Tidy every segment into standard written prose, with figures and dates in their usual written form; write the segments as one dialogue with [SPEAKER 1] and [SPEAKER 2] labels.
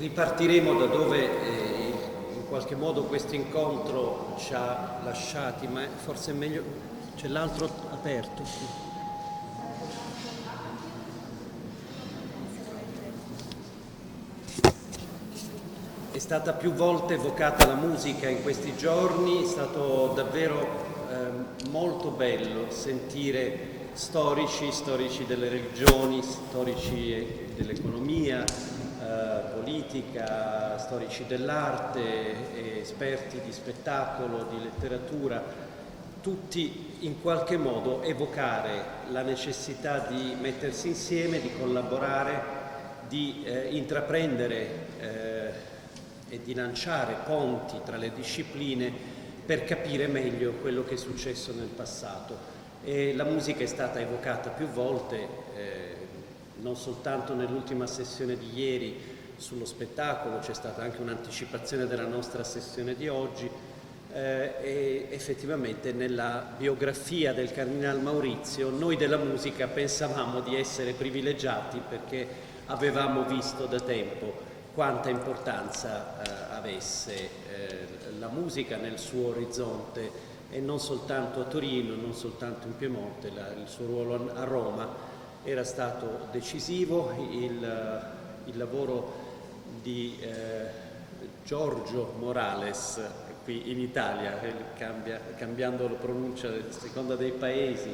[SPEAKER 1] Ripartiremo da dove in qualche modo questo incontro ci ha lasciati, ma forse è meglio, c'è l'altro aperto. È stata più volte evocata la musica in questi giorni, è stato davvero molto bello sentire storici delle religioni, storici dell'economia, politica, storici dell'arte, esperti di spettacolo, di letteratura, tutti in qualche modo evocare la necessità di mettersi insieme, di collaborare, di intraprendere e di lanciare ponti tra le discipline per capire meglio quello che è successo nel passato. E la musica è stata evocata più volte, non soltanto nell'ultima sessione di ieri sullo spettacolo, c'è stata anche un'anticipazione della nostra sessione di oggi, e effettivamente nella biografia del Cardinal Maurizio noi della musica pensavamo di essere privilegiati perché avevamo visto da tempo quanta importanza avesse la musica nel suo orizzonte, e non soltanto a Torino, non soltanto in Piemonte. Il suo ruolo a Roma era stato decisivo. Il lavoro di Giorgio Morales qui in Italia, cambiando la pronuncia a seconda dei paesi,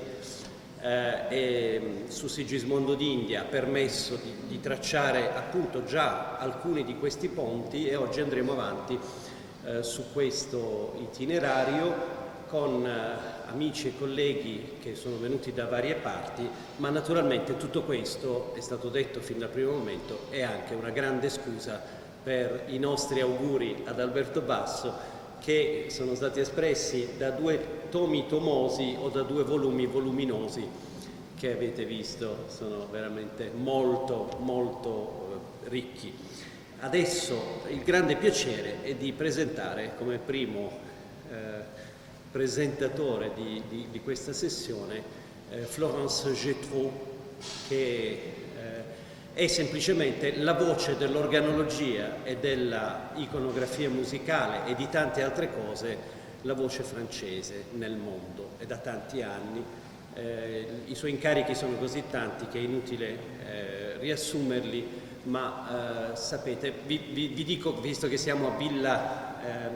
[SPEAKER 1] e su Sigismondo d'India ha permesso di tracciare appunto già alcuni di questi ponti, e oggi andremo avanti su questo itinerario con amici e colleghi che sono venuti da varie parti, ma naturalmente tutto questo, è stato detto fin dal primo momento, è anche una grande scusa per i nostri auguri ad Alberto Basso, che sono stati espressi da 2 tomi tomosi o da 2 volumi voluminosi che avete visto, sono veramente molto molto ricchi. Adesso il grande piacere è di presentare come primo presentatore di questa sessione Florence Gétraud, che è semplicemente la voce dell'organologia e della iconografia musicale e di tante altre cose, la voce francese nel mondo, e da tanti anni. I suoi incarichi sono così tanti che è inutile riassumerli, ma sapete, vi dico, visto che siamo a Villa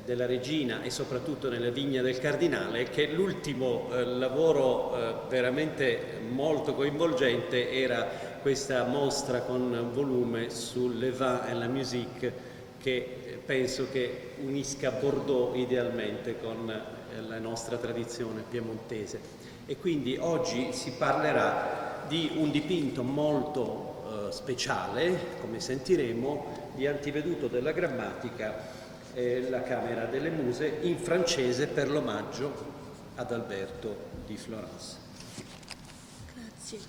[SPEAKER 1] della Regina e soprattutto nella Vigna del Cardinale, che l'ultimo lavoro veramente molto coinvolgente era questa mostra con volume sul Le Vin et la Musique, che penso che unisca Bordeaux idealmente con la nostra tradizione piemontese. E quindi oggi si parlerà di un dipinto molto speciale, come sentiremo, di Antiveduto della Grammatica, la Camera delle Muse, in francese, per l'omaggio ad Alberto di Florence.
[SPEAKER 2] Grazie.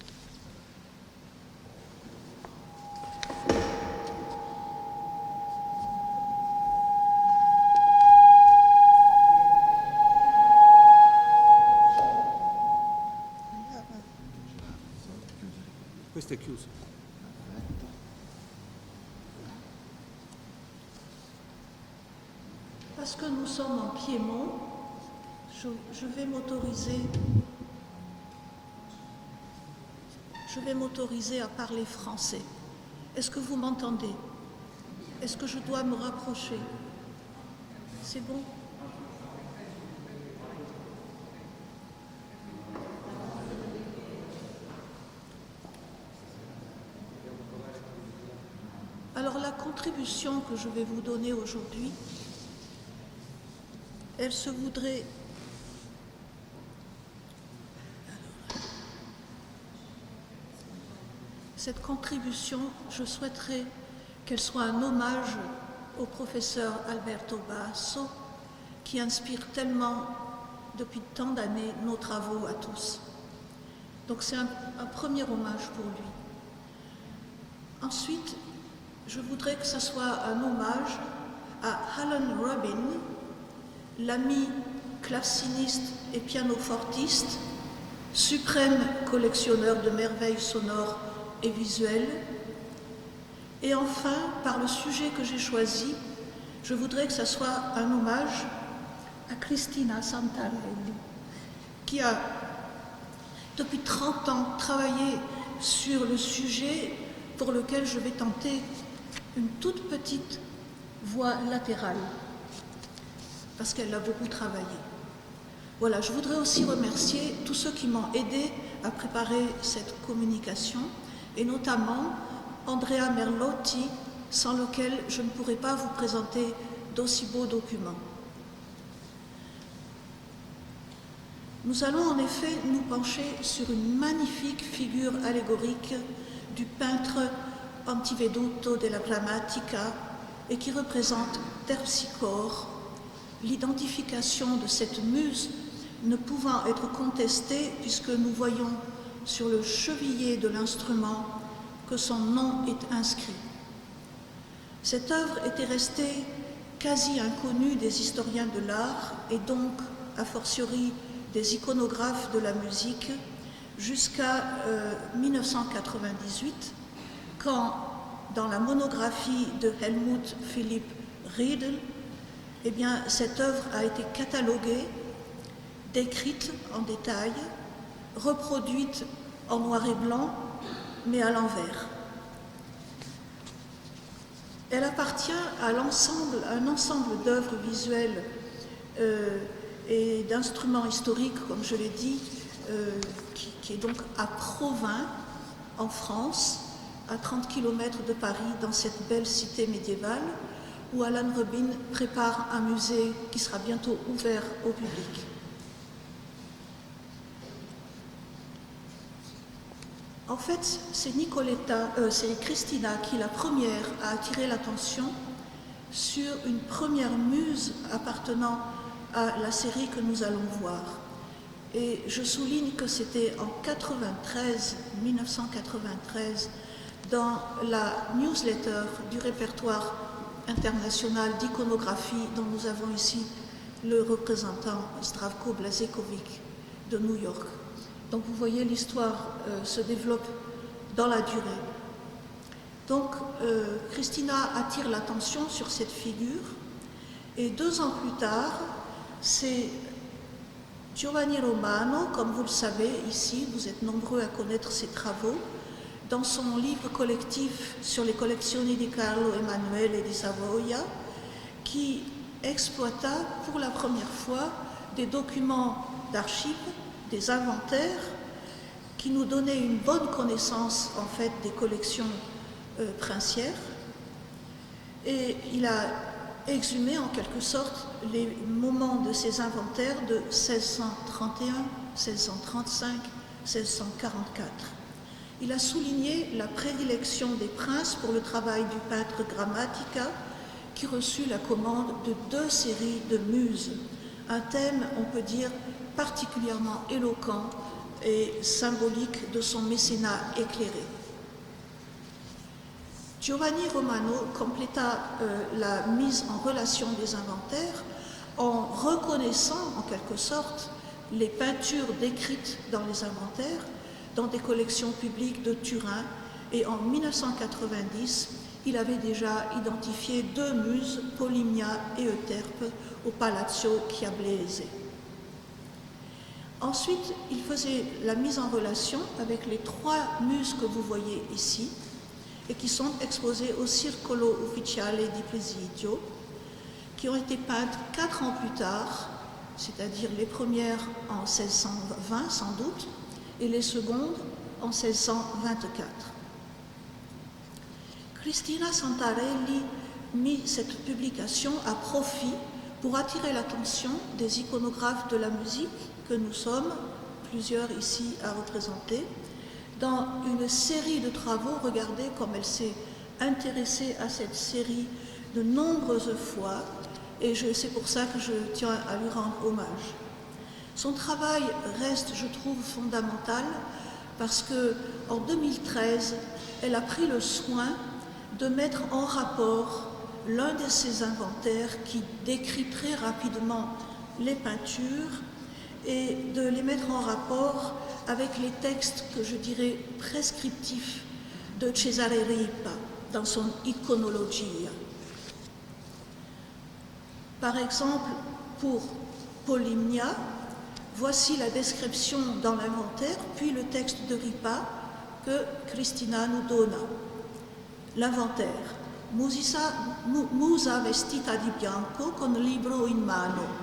[SPEAKER 1] Questo è chiuso.
[SPEAKER 2] Parce que nous sommes en Piémont, je vais m'autoriser à parler français. Est-ce que vous m'entendez? Est-ce que je dois me rapprocher? C'est bon? Alors la contribution que je vais vous donner aujourd'hui, elle se voudrait... Cette contribution, je souhaiterais qu'elle soit un hommage au professeur Alberto Basso, qui inspire tellement, depuis tant d'années, nos travaux à tous. Donc c'est un premier hommage pour lui. Ensuite, je voudrais que ce soit un hommage à Alan Rubin, l'ami claveciniste et pianofortiste, suprême collectionneur de merveilles sonores et visuelles, Et enfin, par le sujet que j'ai choisi, je voudrais que ce soit un hommage à Cristina Santarelli, qui a depuis 30 ans travaillé sur le sujet pour lequel je vais tenter une toute petite voie latérale, parce qu'elle a beaucoup travaillé. Voilà, je voudrais aussi remercier tous ceux qui m'ont aidé à préparer cette communication, et notamment Andrea Merlotti, sans lequel je ne pourrais pas vous présenter d'aussi beaux documents. Nous allons en effet nous pencher sur une magnifique figure allégorique du peintre Antiveduto della Grammatica et qui représente Terpsichore, l'identification de cette muse ne pouvant être contestée puisque nous voyons sur le chevillet de l'instrument que son nom est inscrit. Cette œuvre était restée quasi inconnue des historiens de l'art et donc, a fortiori, des iconographes de la musique jusqu'à 1998, quand, dans la monographie de Helmut Philipp Riedel, eh bien, cette œuvre a été cataloguée, décrite en détail, reproduite en noir et blanc, mais à l'envers. Elle appartient à un ensemble d'œuvres visuelles et d'instruments historiques, comme je l'ai dit, qui est donc à Provins, en France, à 30 km de Paris, dans cette belle cité médiévale, où Alan Rubin prépare un musée qui sera bientôt ouvert au public. En fait, c'est Cristina qui, la première, a attiré l'attention sur une première muse appartenant à la série que nous allons voir. Et je souligne que c'était en 1993, dans la newsletter du répertoire international d'iconographie dont nous avons ici le représentant Zdravko Blažeković de New York. Donc vous voyez, l'histoire se développe dans la durée. Donc Cristina attire l'attention sur cette figure et 2 ans plus tard, c'est Giovanni Romano, comme vous le savez ici, vous êtes nombreux à connaître ses travaux, dans son livre collectif sur les colleczioni di Carlo Emanuele di Savoia, qui exploita pour la première fois des documents d'archives, des inventaires, qui nous donnaient une bonne connaissance en fait des collections princières. Et il a exhumé en quelque sorte les moments de ces inventaires de 1631, 1635, 1644. Il a souligné la prédilection des princes pour le travail du peintre Grammatica, qui reçut la commande de 2 séries de muses, un thème, on peut dire, particulièrement éloquent et symbolique de son mécénat éclairé. Giovanni Romano compléta la mise en relation des inventaires en reconnaissant en quelque sorte les peintures décrites dans les inventaires dans des collections publiques de Turin, et en 1990, il avait déjà identifié 2 muses, Polymnia et Euterpe, au Palazzo Chiablese. Ensuite, il faisait la mise en relation avec les 3 muses que vous voyez ici, et qui sont exposées au Circolo Ufficiale di Presidio, qui ont été peintes 4 ans plus tard, c'est-à-dire les premières en 1620 sans doute, et les secondes en 1624. Cristina Santarelli mit cette publication à profit pour attirer l'attention des iconographes de la musique que nous sommes, plusieurs ici à représenter, dans une série de travaux. Regardez comme elle s'est intéressée à cette série de nombreuses fois, et c'est pour ça que je tiens à lui rendre hommage. Son travail reste, je trouve, fondamental parce qu'en 2013, elle a pris le soin de mettre en rapport l'un de ses inventaires qui décrit très rapidement les peintures et de les mettre en rapport avec les textes que je dirais prescriptifs de Cesare Ripa, dans son iconologie. Par exemple, pour Polymnia, voici la description dans l'inventaire, puis le texte de Ripa que Cristina nous donna. L'inventaire. Musa vestita di bianco con libro in mano.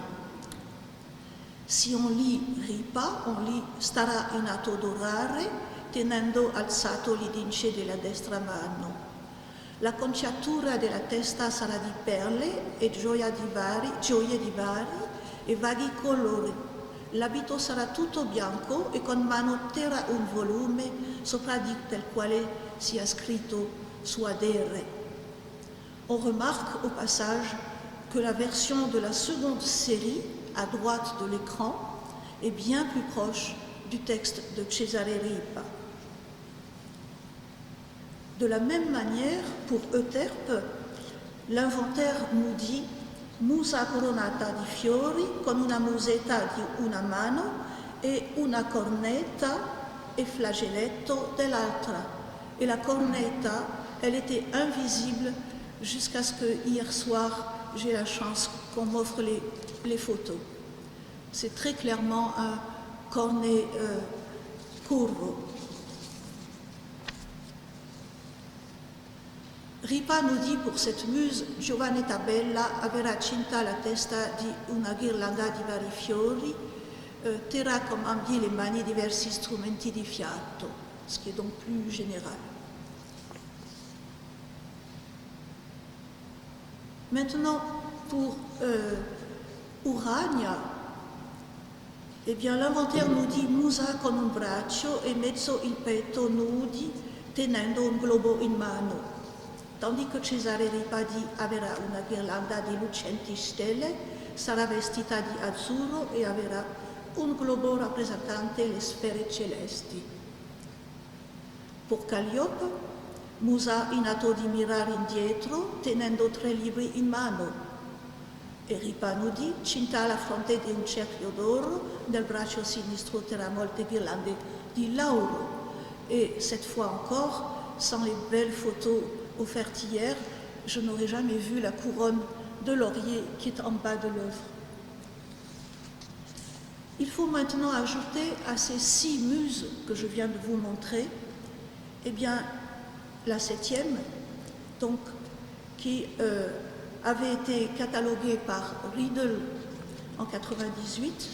[SPEAKER 2] Si on lit Ripa, on lit starà in atto d'orare, tenendo alzato l'indice della destra mano. La conciatura della testa sarà di perle e gioie di vari e vaghi colori. L'abito sarà tutto bianco e con mano terrà un volume sopra del quale sia scritto Suadere. On remarque au passage que la version de la seconde série, à droite de l'écran, est bien plus proche du texte de Cesare Ripa. De la même manière, pour Euterpe, l'inventaire nous dit Musa coronata di fiori con una musetta di una mano e una cornetta e flagelletto dell'altra. Et la cornetta, elle était invisible jusqu'à ce que hier soir, j'ai la chance qu'on m'offre les photos. C'est très clairement un cornet curvo. Ripa nous dit pour cette muse, Giovannetta bella avrà cinta la testa di una ghirlanda di vari fiori, terrà comme ambie les mani diversi strumenti di fiato, ce qui est donc plus général. Maintenant, pour Urania, eh bien, l'inventaire nous dit Musa con un braccio e mezzo il petto nudi, tenendo un globo in mano. Tandis que Cesare Ripa dit avrà una ghirlanda di lucenti stelle, sarà vestita di azzurro e avrà un globo rappresentante le sfere celesti. Per Calliope, Musa in atto di mirare indietro, tenendo 3 libri in mano. E Ripa nous dit, cinta alla fronte di un cerchio d'oro, nel braccio sinistro terrà molte ghirlande di lauro. Et cette fois encore, sans les belles photos offerte hier, je n'aurais jamais vu la couronne de laurier qui est en bas de l'œuvre. Il faut maintenant ajouter à ces 6 muses que je viens de vous montrer, eh bien, la 7e, donc, qui avait été cataloguée par Riedel en 98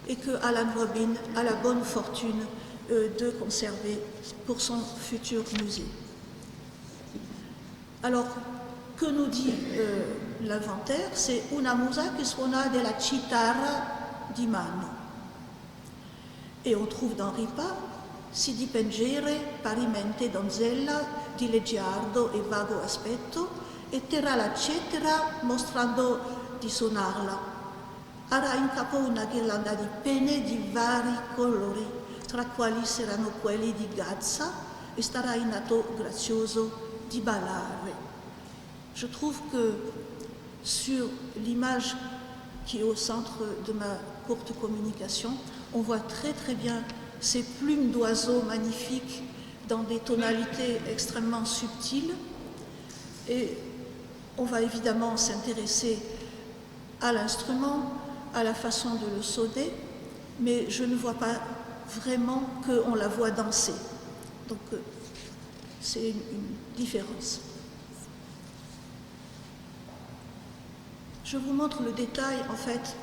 [SPEAKER 2] et que Alan Robin a la bonne fortune de conserver pour son futur musée. Alors, que nous dit l'inventaire? C'est una musa che suona della chitarra di mano. Et on trouve dans Ripa, si dipingere parimente donzella di leggiardo e vago aspetto e terrà la cetera mostrando di suonarla. Avrà in capo una ghirlanda di penne di vari colori, tra quali saranno quelli di gazza e starà in atto grazioso di ballare. Je trouve que sur l'image qui est au centre de ma courte communication, on voit très très bien ces plumes d'oiseaux magnifiques dans des tonalités extrêmement subtiles. Et on va évidemment s'intéresser à l'instrument, à la façon de le sonner, mais je ne vois pas vraiment qu'on la voit danser. Donc c'est une différence. Je vous montre le détail en fait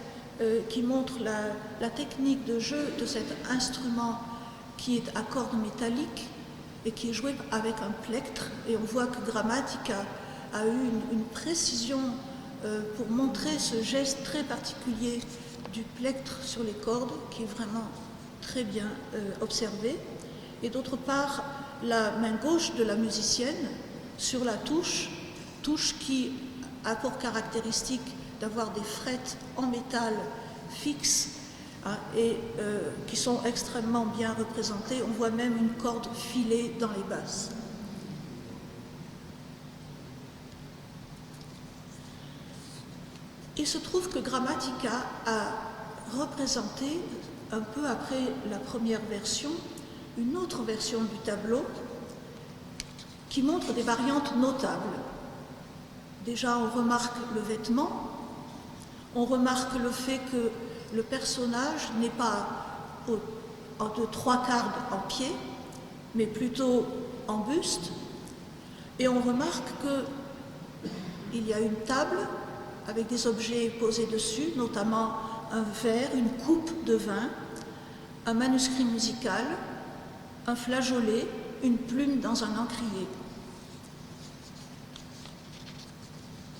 [SPEAKER 2] qui montre la technique de jeu de cet instrument qui est à cordes métalliques et qui est joué avec un plectre, et on voit que Grammatica a eu une précision pour montrer ce geste très particulier du plectre sur les cordes qui est vraiment très bien observé. Et d'autre part, la main gauche de la musicienne sur la touche qui a pour caractéristique d'avoir des frettes en métal fixes et qui sont extrêmement bien représentées. On voit même une corde filée dans les basses. Il se trouve que Grammatica a représenté, un peu après la première version, une autre version du tableau qui montrent des variantes notables. Déjà, on remarque le vêtement, on remarque le fait que le personnage n'est pas de 3/4 en pied, mais plutôt en buste, et on remarque qu'il y a une table avec des objets posés dessus, notamment un verre, une coupe de vin, un manuscrit musical, un flageolet, une plume dans un encrier.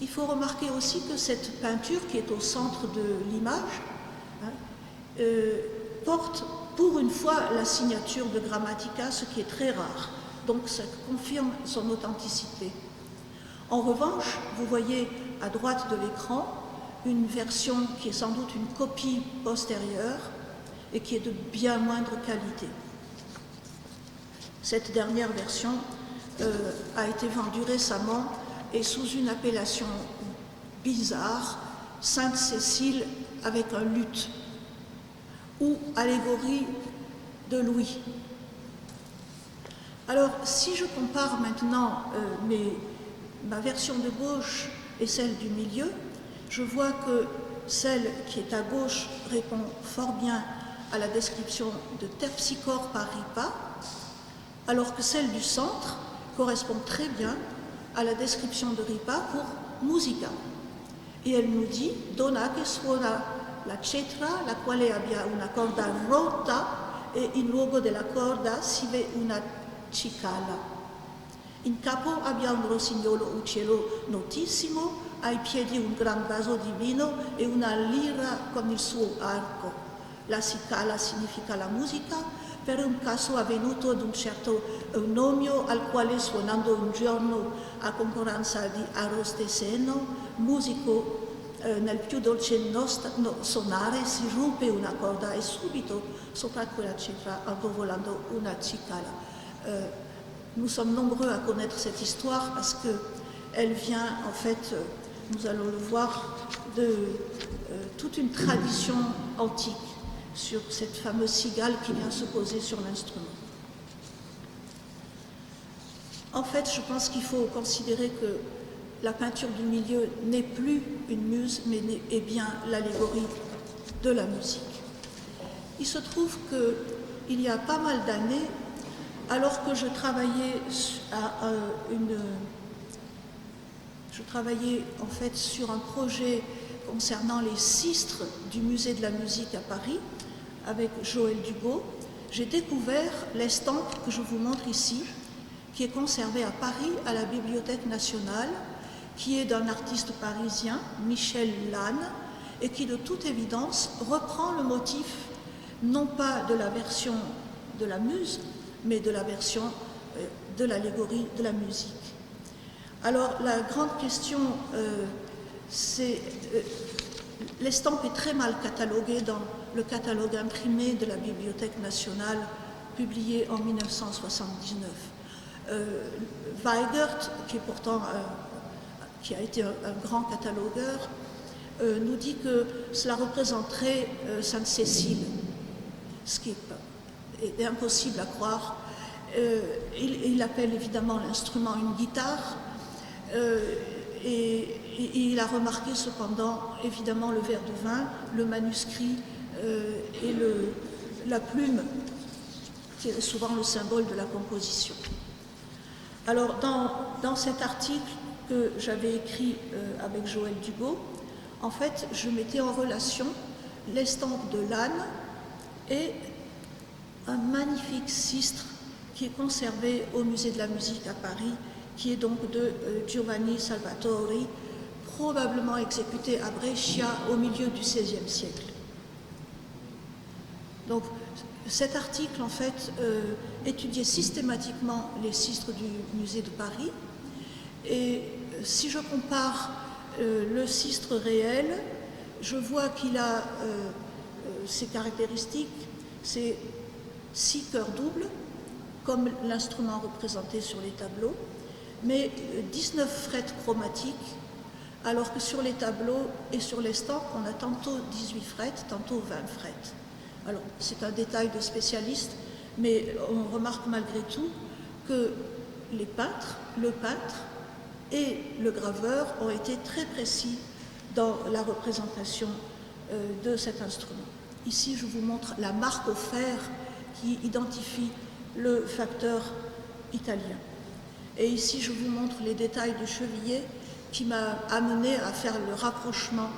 [SPEAKER 2] Il faut remarquer aussi que cette peinture, qui est au centre de l'image, porte pour une fois la signature de Grammatica, ce qui est très rare. Donc ça confirme son authenticité. En revanche, vous voyez à droite de l'écran une version qui est sans doute une copie postérieure et qui est de bien moindre qualité. Cette dernière version a été vendue récemment et sous une appellation bizarre, Sainte Cécile avec un luth, ou allégorie de Louis. Alors, si je compare maintenant ma version de gauche et celle du milieu, je vois que celle qui est à gauche répond fort bien à la description de Terpsichore par Ripa, alors que celle du centre correspond très bien à la description de Ripa pour Musica. Et elle nous dit « Donna che suona la cetra, la quale abbia una corda rotta e in luogo della corda si vede una cicala. In capo abbia un rossignolo uccello notissimo, ai piedi un gran vaso di vino e una lira con il suo arco. La cicala significa la musica, per un caso avvenuto ad un certo Eunomio al quale suonando un giorno a concorrenza di Arosteseno, musico nel più dolce sonare si ruppe una corda e subito sopra quella cetra andò volando una cicala. Nous sommes nombreux à connaître cette histoire parce qu'elle vient, en fait, nous allons le voir, de toute une tradition antique sur cette fameuse cigale qui vient se poser sur l'instrument. En fait, je pense qu'il faut considérer que la peinture du milieu n'est plus une muse, mais est bien l'allégorie de la musique. Il se trouve qu'il y a pas mal d'années, alors que je travaillais en fait sur un projet concernant les sistres du musée de la musique à Paris, avec Joël Dugaud, j'ai découvert l'estampe que je vous montre ici, qui est conservée à Paris, à la Bibliothèque nationale, qui est d'un artiste parisien, Michel Lannes, et qui de toute évidence reprend le motif, non pas de la version de la muse, mais de la version de l'allégorie de la musique. Alors la grande question, c'est... l'estampe est très mal cataloguée dans le catalogue imprimé de la Bibliothèque nationale, publié en 1979. Weigert, qui a été un grand catalogueur, nous dit que cela représenterait Sainte Cécile, ce qui est impossible à croire. Il appelle évidemment l'instrument une guitare, et il a remarqué cependant évidemment le verre de vin, le manuscrit et la plume, qui est souvent le symbole de la composition. Alors dans cet article que j'avais écrit avec Joël Dugaud, en fait je mettais en relation l'estampe de Lannes et un magnifique sistre qui est conservé au musée de la musique à Paris, qui est donc de Giovanni Salvatori, probablement exécuté à Brescia au milieu du XVIe siècle. Donc cet article, en fait, étudiait systématiquement les sistres du musée de Paris, et si je compare le sistre réel, je vois qu'il a ses caractéristiques, c'est 6 chœurs doubles, comme l'instrument représenté sur les tableaux, mais 19 frettes chromatiques, alors que sur les tableaux et sur l'estampe, on a tantôt 18 frettes, tantôt 20 frettes. Alors, c'est un détail de spécialiste, mais on remarque malgré tout qu'il le peintre et le graveur ont été très précis dans la représentation de cet instrument. Ici, je vous montre la marque au fer qui identifie le facteur italien. Et ici, je vous montre les détails du chevillet qui m'a amené à faire le rapprochement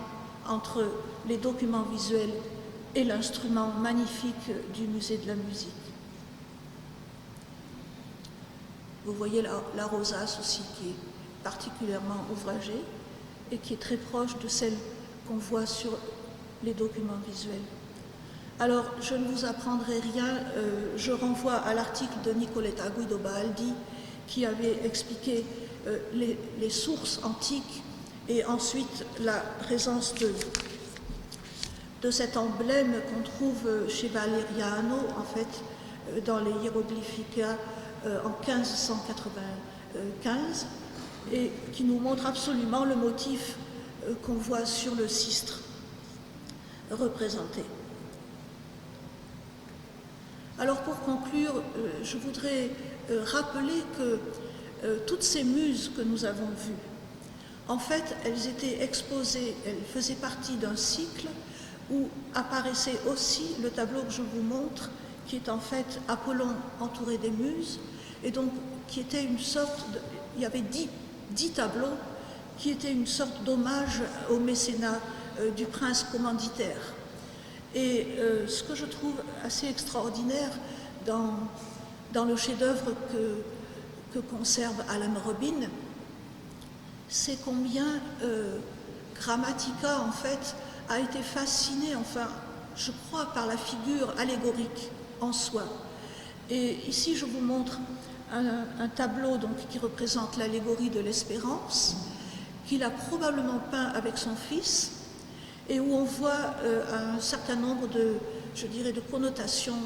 [SPEAKER 2] entre les documents visuels et l'instrument magnifique du musée de la musique. Vous voyez la rosace aussi qui est particulièrement ouvragée et qui est très proche de celle qu'on voit sur les documents visuels. Alors, je ne vous apprendrai rien, je renvoie à l'article de Nicoletta Guidobaldi qui avait expliqué les sources antiques et ensuite la présence de cet emblème qu'on trouve chez Valeriano, en fait, dans les Hieroglyphica en 1595, et qui nous montre absolument le motif qu'on voit sur le sistre représenté. Alors pour conclure, je voudrais rappeler que toutes ces muses que nous avons vues, en fait, elles étaient exposées, elles faisaient partie d'un cycle où apparaissait aussi le tableau que je vous montre, qui est en fait Apollon entouré des muses, et donc qui était une sorte de, il y avait 10 tableaux qui étaient une sorte d'hommage au mécénat du prince commanditaire. Et ce que je trouve assez extraordinaire dans le chef-d'œuvre que conserve Alan Robin, c'est combien Grammatica, en fait, a été fasciné, enfin, je crois, par la figure allégorique en soi. Et ici, je vous montre un tableau donc, qui représente l'allégorie de l'espérance, qu'il a probablement peint avec son fils, et où on voit un certain nombre de, je dirais, de connotations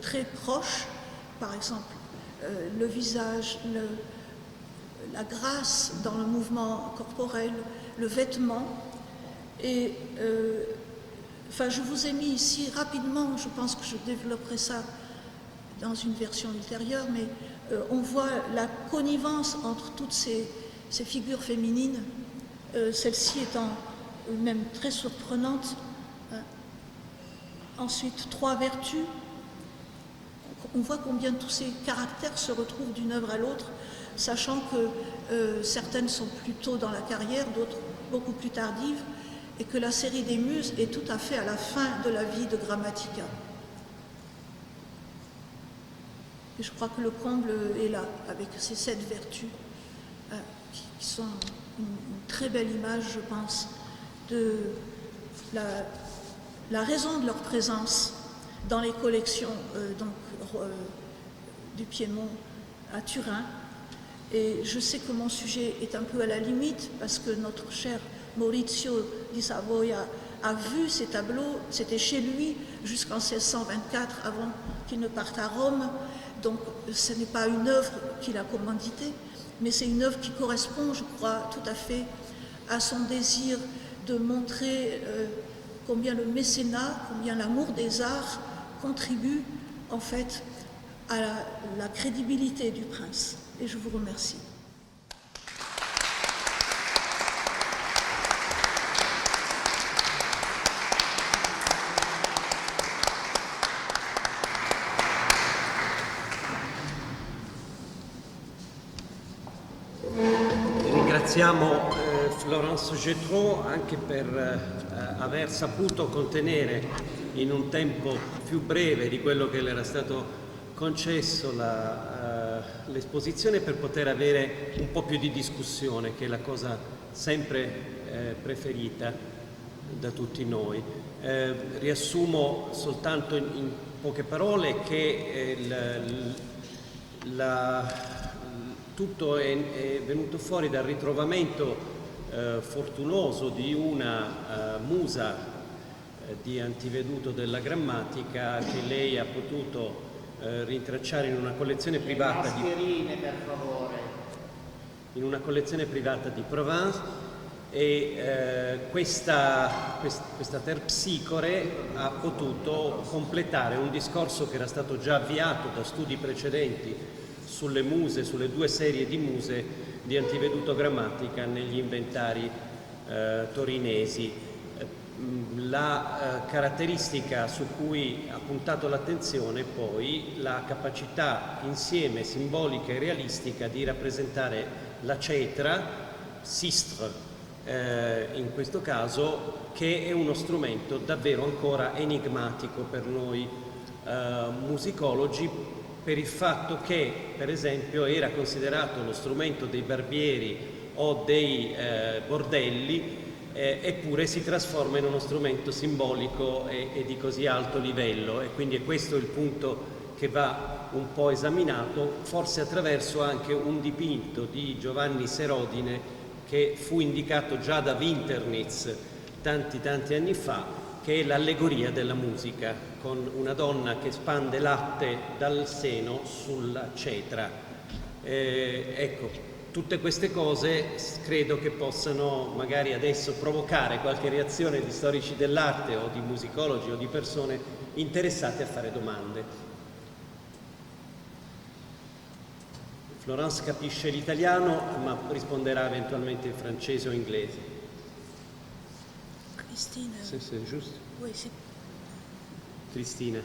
[SPEAKER 2] très proches, par exemple, le visage, la grâce dans le mouvement corporel, le vêtement. Et enfin, je vous ai mis ici rapidement, je pense que je développerai ça dans une version ultérieure, mais on voit la connivence entre toutes ces figures féminines, celle-ci étant même très surprenante. Ensuite, 3 vertus. On voit combien tous ces caractères se retrouvent d'une œuvre à l'autre, sachant que certaines sont plus tôt dans la carrière, d'autres beaucoup plus tardives, et que la série des Muses est tout à fait à la fin de la vie de Grammatica. Et je crois que le comble est là, avec ces 7 vertus, qui sont une très belle image, je pense, de la raison de leur présence dans les collections du Piémont à Turin. Et je sais que mon sujet est un peu à la limite, parce que notre cher Maurizio di Savoia a vu ces tableaux, c'était chez lui jusqu'en 1624, avant qu'il ne parte à Rome. Donc ce n'est pas une œuvre qu'il a commanditée, mais c'est une œuvre qui correspond, je crois, tout à fait à son désir de montrer combien le mécénat, combien l'amour des arts contribue en fait à la crédibilité du prince. Et je vous remercie.
[SPEAKER 1] Ringraziamo Florence Gétreau anche per aver saputo contenere in un tempo più breve di quello che le era stato concesso l'esposizione, per poter avere un po' più di discussione, che è la cosa sempre preferita da tutti noi. Riassumo soltanto in poche parole che tutto è venuto fuori dal ritrovamento fortunoso di una musa di antiveduto della grammatica che lei ha potuto rintracciare in una collezione privata in una collezione privata di Provence, e questa terpsicore ha potuto completare un discorso che era stato già avviato da studi precedenti sulle muse, sulle 2 serie di muse di Antiveduto Grammatica negli inventari torinesi. La caratteristica su cui ha puntato l'attenzione poi la capacità insieme simbolica e realistica di rappresentare la cetra, sistre in questo caso, che è uno strumento davvero ancora enigmatico per noi musicologi, per il fatto che per esempio era considerato lo strumento dei barbieri o dei bordelli, eppure si trasforma in uno strumento simbolico e di così alto livello, e quindi è questo il punto che va un po' esaminato, forse attraverso anche un dipinto di Giovanni Serodine che fu indicato già da Winternitz tanti anni fa, che è l'allegoria della musica, con una donna che spande latte dal seno sulla cetra. Ecco, tutte queste cose credo che possano magari adesso provocare qualche reazione di storici dell'arte o di musicologi o di persone interessate a fare domande. Florence capisce l'italiano, ma risponderà eventualmente in francese o inglese.
[SPEAKER 2] Cristina.
[SPEAKER 1] Sì, giusto.
[SPEAKER 2] Oui, c'est...
[SPEAKER 1] Cristina.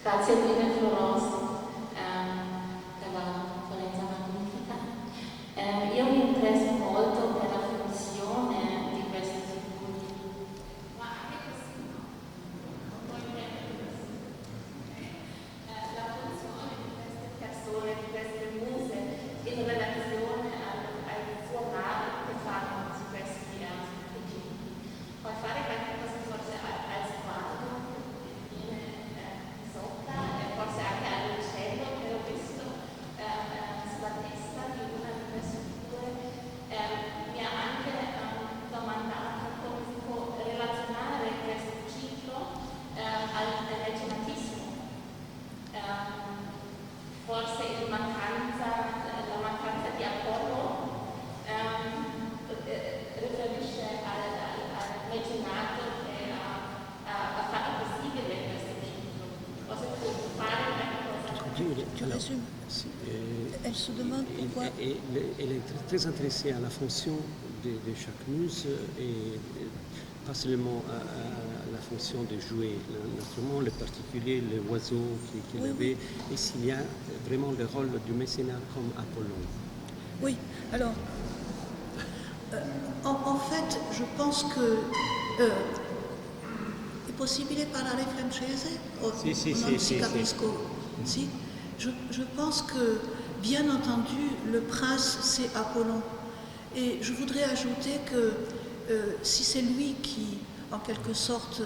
[SPEAKER 3] Grazie mille Florence per la conferenza magnifica. Io mi interesso molto per la funzione di questi circuiti. Ma anche così no? Non puoi prendere così. La funzione di queste persone, di queste muse, in relazione al suonare che fanno su questi circuiti. Puoi fare qualche cosa forse al sguardo, che viene sopra, e forse anche all'uccello che ho visto sulla testa di una di queste figure. Mi ha anche domandato come si può relazionare questo ciclo al regionalismo. Forse la mancanza di Apollo riferisce al mecenato che ha fatto possibile questo ciclo. O se può fare qualcosa.
[SPEAKER 2] Tu résumes. Elle se demande pourquoi.
[SPEAKER 1] Elle est très intéressée à la fonction de chaque muse et pas seulement à la fonction de jouer l'instrument, le particulier, les oiseaux qu'il avait, et s'il y a vraiment le rôle du mécénat comme Apollon.
[SPEAKER 2] Oui, alors, en fait, je pense que è possibile parlare francese?
[SPEAKER 1] Sì.
[SPEAKER 2] Capisco. Si. Je pense que, bien entendu, le prince, c'est Apollon. Et je voudrais ajouter que si c'est lui qui, en quelque sorte,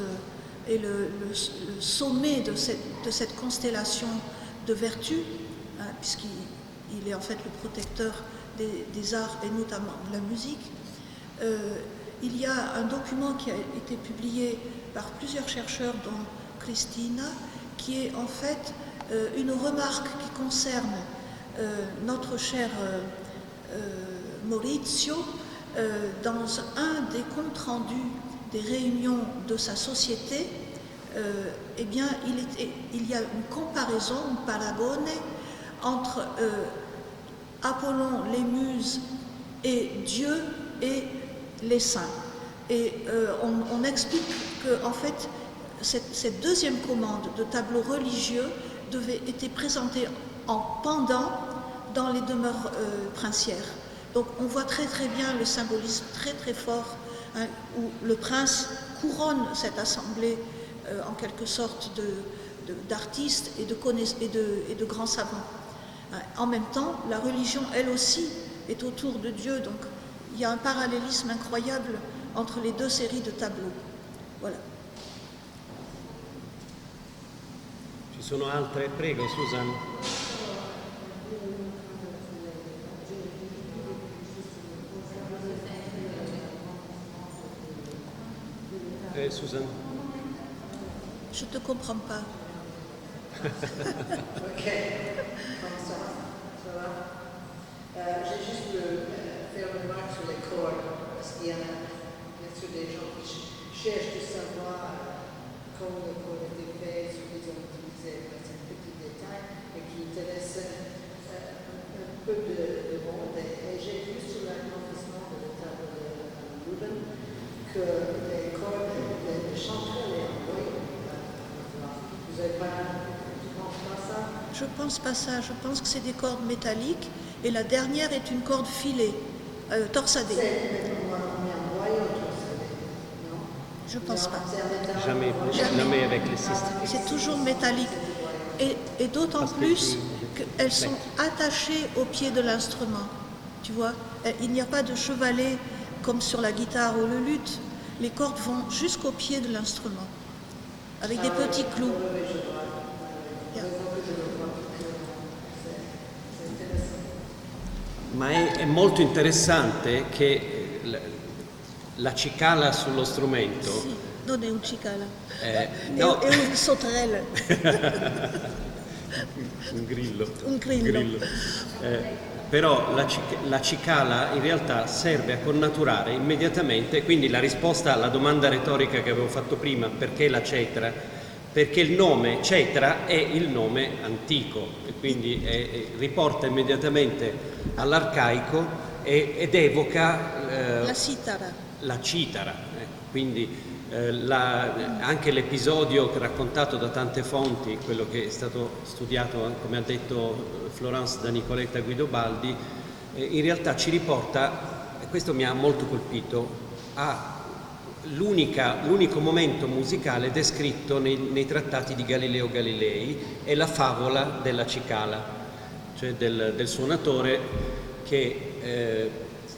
[SPEAKER 2] est le sommet de cette constellation de vertus, hein, puisqu'il est en fait le protecteur des arts et notamment de la musique, il y a un document qui a été publié par plusieurs chercheurs, dont Cristina, qui est en fait une remarque qui concerne notre cher Maurizio. Dans un des comptes rendus des réunions de sa société, eh bien, il y a une comparaison, un paragone, entre Apollon, les muses, et Dieu et les saints. Et on explique que, en fait, cette deuxième commande de tableau religieux était présentée en pendant dans les demeures princières. Donc on voit très bien le symbolisme très fort, hein, où le prince couronne cette assemblée en quelque sorte d'artistes et de grands savants. En même temps, la religion, elle aussi, est autour de Dieu, donc il y a un parallélisme incroyable entre les deux séries de tableaux. Voilà.
[SPEAKER 1] Ci sono altre? Prego, Susan. Susan.
[SPEAKER 2] Je ne te comprends pas.
[SPEAKER 4] Ok, bonsoir, ça va. J'ai juste faire une remarque sur les cordes, parce qu'il y en a bien sûr des gens qui cherchent de savoir comment les cordes étaient faites, ce qu'ils ont utilisé, c'est un petit détail, et qui intéresse
[SPEAKER 2] je pense pas ça. Je pense que c'est des cordes métalliques et la dernière est une corde filée, torsadée. Je pense pas.
[SPEAKER 1] Jamais avec les sistres.
[SPEAKER 2] C'est toujours métallique. Et d'autant plus qu'elles sont attachées au pied de l'instrument. Tu vois, il n'y a pas de chevalet comme sur la guitare ou le luth. Les cordes vont jusqu'au pied de l'instrument, avec des petits clous. Yeah.
[SPEAKER 1] Ma è molto interessante che la cicala sullo strumento...
[SPEAKER 2] Sì, non è un cicala,
[SPEAKER 1] no.
[SPEAKER 2] è un sauterelle.
[SPEAKER 1] Un grillo.
[SPEAKER 2] Un grillo.
[SPEAKER 1] Però la cicala in realtà serve a connaturare immediatamente, quindi la risposta alla domanda retorica che avevo fatto prima, perché la cetra? Perché il nome cetra è il nome antico e quindi riporta immediatamente all'arcaico ed evoca la citara. Quindi anche l'episodio raccontato da tante fonti, quello che è stato studiato, come ha detto Florence, da Nicoletta Guidobaldi, in realtà ci riporta, e questo mi ha molto colpito, a l'unico momento musicale descritto nei trattati di Galileo Galilei, è la favola della cicala, cioè del suonatore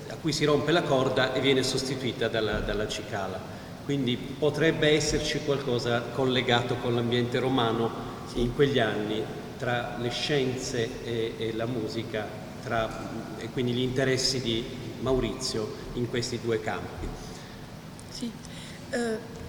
[SPEAKER 1] a cui si rompe la corda e viene sostituita dalla cicala. Quindi potrebbe esserci qualcosa collegato con l'ambiente romano in quegli anni tra le scienze e la musica, e quindi gli interessi di Maurizio in questi due campi.
[SPEAKER 2] Sì.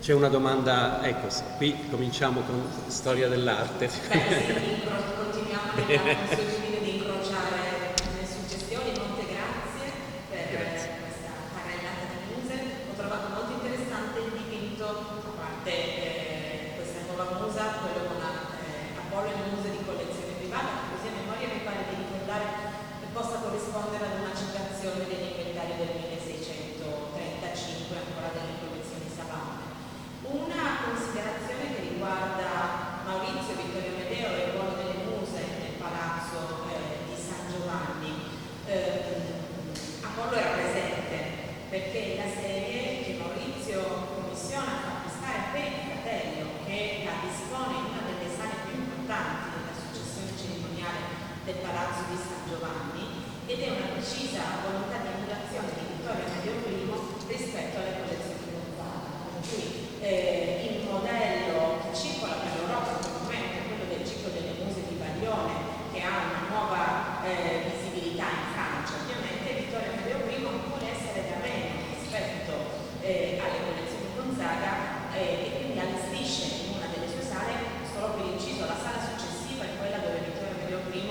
[SPEAKER 1] C'è una domanda, ecco, qui cominciamo con storia dell'arte.
[SPEAKER 3] Continuiamo nella consuetudine di incrociare le suggestioni. Molte grazie per questa carrellata di muse. Ho trovato molto interessante il dipinto, a parte questa nuova musa, quello con Apollo e le muse di collezione privata, così a memoria mi pare di ricordare che possa corrispondere ad una citazione dell'inventario del 1635, ancora delle collezioni Savane. Una considerazione che riguarda Maurizio, Vittorio Amedeo e il ruolo delle muse nel palazzo di San Giovanni. Apollo era presente perché la serie che Maurizio commissiona fa acquistare per il fratello, che la dispone in una delle sale più importanti della successione cerimoniale del palazzo di San Giovanni, ed è una precisa volontà di emulazione di Vittorio Amedeo I rispetto alle collezioni di Gonzaga, per cui il modello che circola per l'Europa in quel momento è quello del ciclo delle muse di Baglione, che ha una nuova visibilità in Francia. Ovviamente Vittorio Amedeo I non vuole essere da meno rispetto alle collezioni Gonzaga e quindi allestisce in una delle sue sale, solo per inciso, la sala successiva è quella dove Vittorio Amedeo I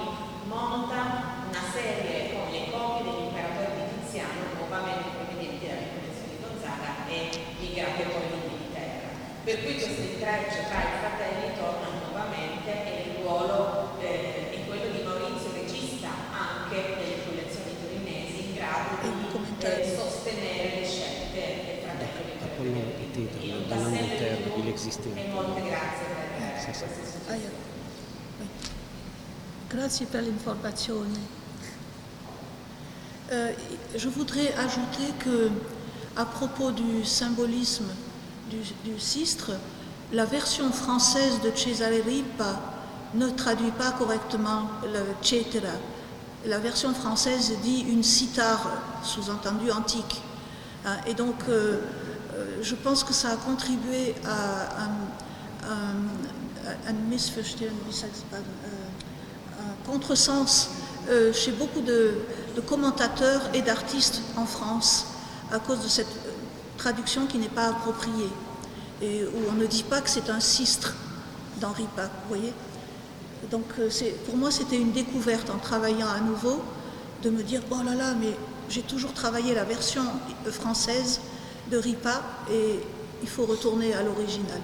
[SPEAKER 3] monta una serie con le copie dell'imperatore di Tiziano, nuovamente provenienti dalle collezioni Gonzaga e i grappoli di terra. Per cui questo intreccio tra i fratelli torna nuovamente e il ruolo è quello di Maurizio, regista anche delle collezioni torinesi, in grado di sostenere le scelte del fratello Vittorio. E molte grazie per queste suggezioni.
[SPEAKER 2] Grazie per l'information. Je voudrais ajouter que, à propos du symbolisme du sistre, la version française de Cesare Ripa ne traduit pas correctement le cetera. La version française dit une cithare, sous-entendu antique. Et donc, je pense que ça a contribué à un missverständnis, un contresens chez beaucoup de commentateurs et d'artistes en France à cause de cette traduction qui n'est pas appropriée et où on ne dit pas que c'est un sistre dans Ripa, vous voyez. Donc pour moi c'était une découverte en travaillant à nouveau de me dire oh là là, mais j'ai toujours travaillé la version française de Ripa et il faut retourner à l'original.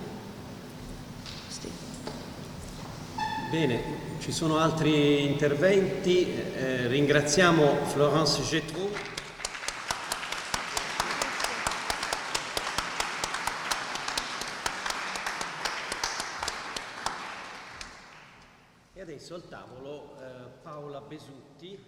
[SPEAKER 1] Bene, ci sono altri interventi, ringraziamo Florence Gétraud. E adesso al tavolo Paola Besutti,